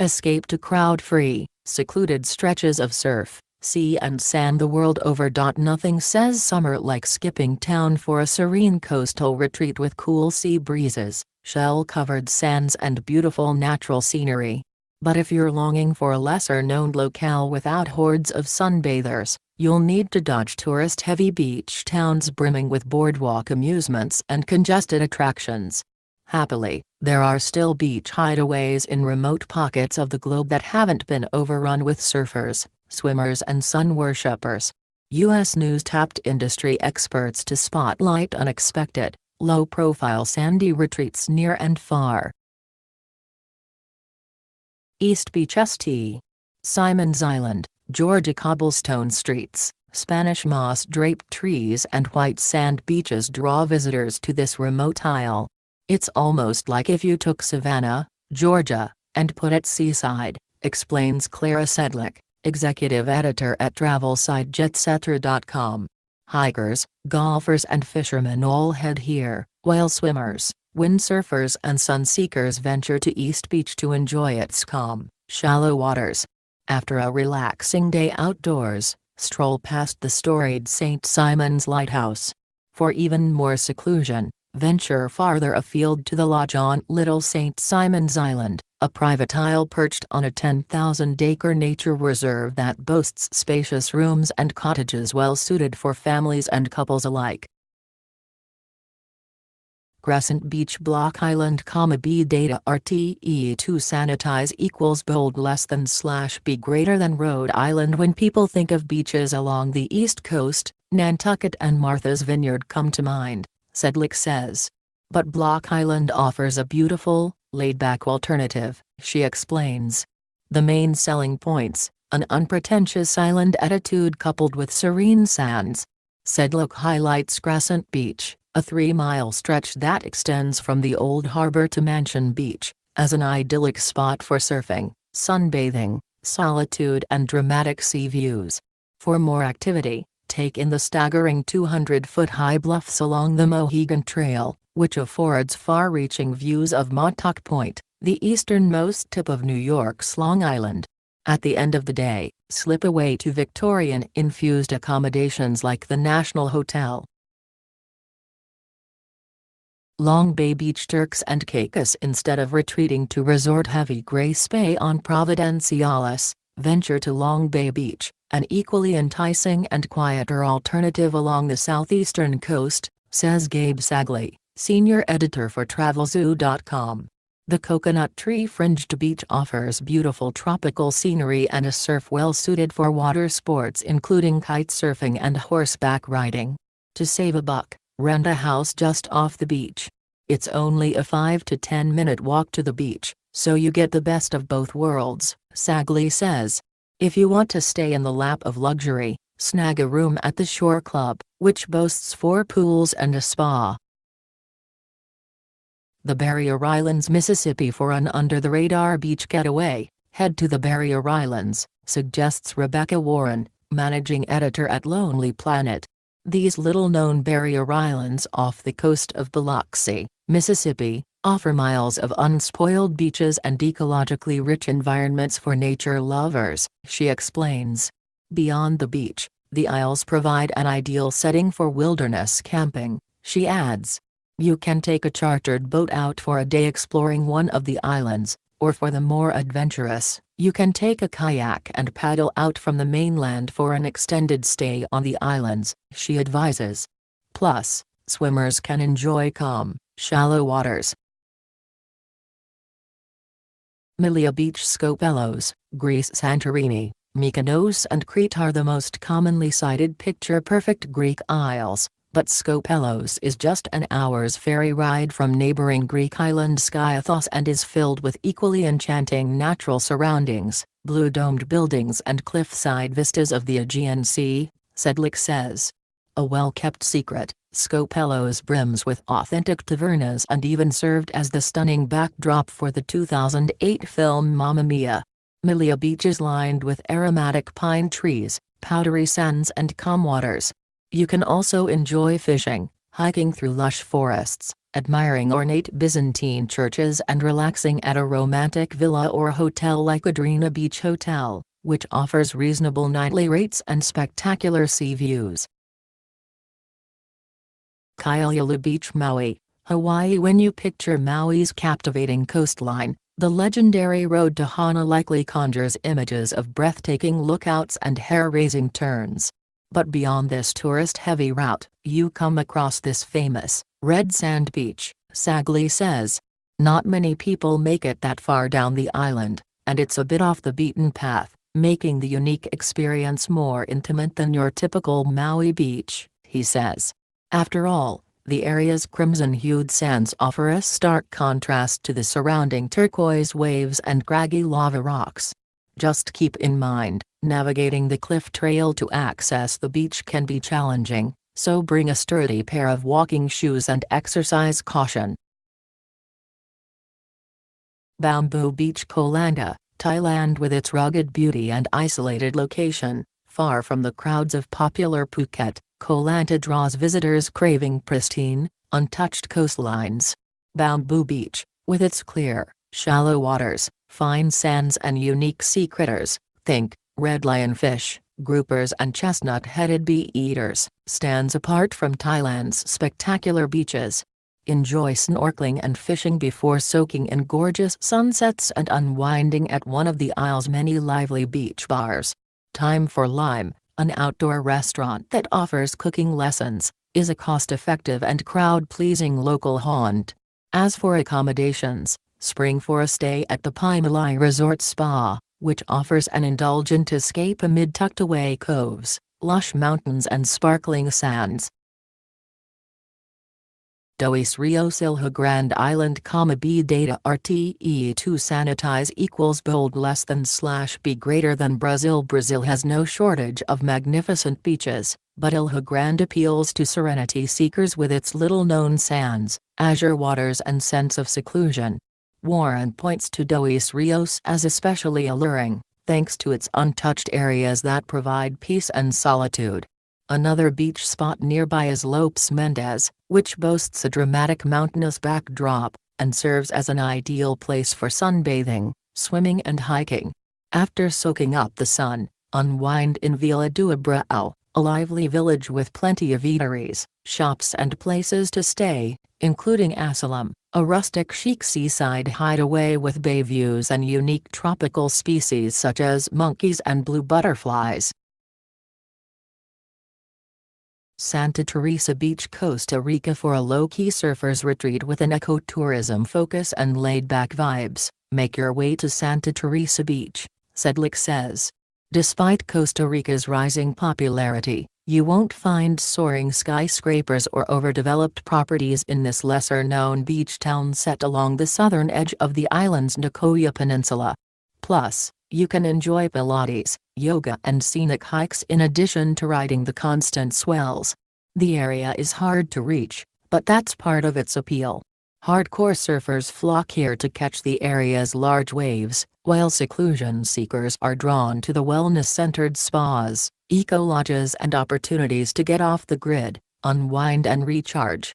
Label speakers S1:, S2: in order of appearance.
S1: Escape to crowd-free, secluded stretches of surf, sea and sand the world over. Nothing says summer like skipping town for a serene coastal retreat with cool sea breezes, shell-covered sands and beautiful natural scenery. But if you're longing for a lesser-known locale without hordes of sunbathers, you'll need to dodge tourist-heavy beach towns brimming with boardwalk amusements and congested attractions. Happily, there are still beach hideaways in remote pockets of the globe that haven't been overrun with surfers, swimmers and sun worshippers. U.S. News tapped industry experts to spotlight unexpected, low-profile sandy retreats near and far. East Beach St. Simon's Island, Georgia. Cobblestone streets, Spanish moss-draped trees and white sand beaches draw visitors to this remote isle. It's almost like if you took Savannah, Georgia, and put it seaside, explains Clara Sedlick, executive editor at travel site jetsetter.com. Hikers, golfers and fishermen all head here, while swimmers, windsurfers and sunseekers venture to East Beach to enjoy its calm, shallow waters. After a relaxing day outdoors, stroll past the storied St. Simon's Lighthouse. For even more seclusion, venture farther afield to the lodge on Little St. Simon's Island, a private isle perched on a 10,000-acre nature reserve that boasts spacious rooms and cottages well suited for families and couples alike. Crescent Beach Block Island, B data RTE to sanitize equals bold less than / B greater than Rhode Island. When people think of beaches along the East Coast, Nantucket and Martha's Vineyard come to mind, Sedlick says. But Block Island offers a beautiful, laid-back alternative, she explains. The main selling points, an unpretentious island attitude coupled with serene sands. Sedlick highlights Crescent Beach, a 3-mile stretch that extends from the Old Harbor to Mansion Beach, as an idyllic spot for surfing, sunbathing, solitude and dramatic sea views. For more activity, take in the staggering 200-foot-high bluffs along the Mohegan Trail, which affords far-reaching views of Montauk Point, the easternmost tip of New York's Long Island. At the end of the day, slip away to Victorian-infused accommodations like the National Hotel. Long Bay Beach. Turks and Caicos. Instead of retreating to resort-heavy Grace Bay on Providenciales, venture to Long Bay Beach, an equally enticing and quieter alternative along the southeastern coast, says Gabe Sagley, senior editor for TravelZoo.com. The coconut tree-fringed beach offers beautiful tropical scenery and a surf well suited for water sports including kite surfing and horseback riding. To save a buck, rent a house just off the beach. It's only a 5 to 10 minute walk to the beach, so you get the best of both worlds, Sagley says. If you want to stay in the lap of luxury, snag a room at the Shore Club, which boasts 4 pools and a spa. The Barrier Islands, Mississippi. For an under-the-radar beach getaway, head to the Barrier Islands, suggests Rebecca Warren, managing editor at Lonely Planet. These little-known barrier islands off the coast of Biloxi, Mississippi, offer miles of unspoiled beaches and ecologically rich environments for nature lovers, she explains. Beyond the beach, the isles provide an ideal setting for wilderness camping, she adds. You can take a chartered boat out for a day exploring one of the islands, or for the more adventurous, you can take a kayak and paddle out from the mainland for an extended stay on the islands, she advises. Plus, swimmers can enjoy calm, shallow waters. Milia Beach. Skopelos, Greece. Santorini, Mykonos and Crete are the most commonly cited picture-perfect Greek isles, but Skopelos is just an hour's ferry ride from neighboring Greek island Skiathos and is filled with equally enchanting natural surroundings, blue-domed buildings and cliffside vistas of the Aegean Sea, Sedlick says. A well-kept secret, Skopelos brims with authentic tavernas and even served as the stunning backdrop for the 2008 film Mamma Mia. Milia Beach is lined with aromatic pine trees, powdery sands and calm waters. You can also enjoy fishing, hiking through lush forests, admiring ornate Byzantine churches and relaxing at a romantic villa or hotel like Adrena Beach Hotel, which offers reasonable nightly rates and spectacular sea views. Kailua Beach, Maui, Hawaii. When you picture Maui's captivating coastline, the legendary road to Hana likely conjures images of breathtaking lookouts and hair-raising turns. But beyond this tourist-heavy route, you come across this famous, red sand beach, Sagli says. Not many people make it that far down the island, and it's a bit off the beaten path, making the unique experience more intimate than your typical Maui beach, he says. After all, the area's crimson-hued sands offer a stark contrast to the surrounding turquoise waves and craggy lava rocks. Just keep in mind, navigating the cliff trail to access the beach can be challenging, so bring a sturdy pair of walking shoes and exercise caution. Bamboo Beach, Koh Lanta, Thailand. With its rugged beauty and isolated location, far from the crowds of popular Phuket, Koh Lanta draws visitors craving pristine, untouched coastlines. Bamboo Beach, with its clear, shallow waters, fine sands and unique sea critters, think red lionfish, groupers and chestnut-headed bee-eaters, stands apart from Thailand's spectacular beaches. Enjoy snorkeling and fishing before soaking in gorgeous sunsets and unwinding at one of the isle's many lively beach bars. Time for Lime, an outdoor restaurant that offers cooking lessons, is a cost-effective and crowd-pleasing local haunt. As for accommodations, spring for a stay at the Paimalai Resort Spa, which offers an indulgent escape amid tucked-away coves, lush mountains and sparkling sands. Dois Rios Ilha Grande Island, B data RTE to sanitize equals bold less than / be greater than Brazil. Brazil has no shortage of magnificent beaches, but Ilha Grande appeals to serenity seekers with its little-known sands, azure waters and sense of seclusion. Warren points to Dois Rios as especially alluring, thanks to its untouched areas that provide peace and solitude. Another beach spot nearby is Lopes Mendes, which boasts a dramatic mountainous backdrop, and serves as an ideal place for sunbathing, swimming and hiking. After soaking up the sun, unwind in Vila do Abreu, a lively village with plenty of eateries, shops and places to stay, including Asylum, a rustic chic seaside hideaway with bay views and unique tropical species such as monkeys and blue butterflies. Santa Teresa Beach, Costa Rica. For a low-key surfers retreat with an ecotourism focus and laid-back vibes, make your way to Santa Teresa Beach, Sedlick says. Despite Costa Rica's rising popularity, you won't find soaring skyscrapers or overdeveloped properties in this lesser-known beach town set along the southern edge of the island's Nicoya Peninsula. Plus, you can enjoy Pilates, yoga and scenic hikes in addition to riding the constant swells. The area is hard to reach, but that's part of its appeal. Hardcore surfers flock here to catch the area's large waves, while seclusion seekers are drawn to the wellness-centered spas, eco-lodges and opportunities to get off the grid, unwind and recharge.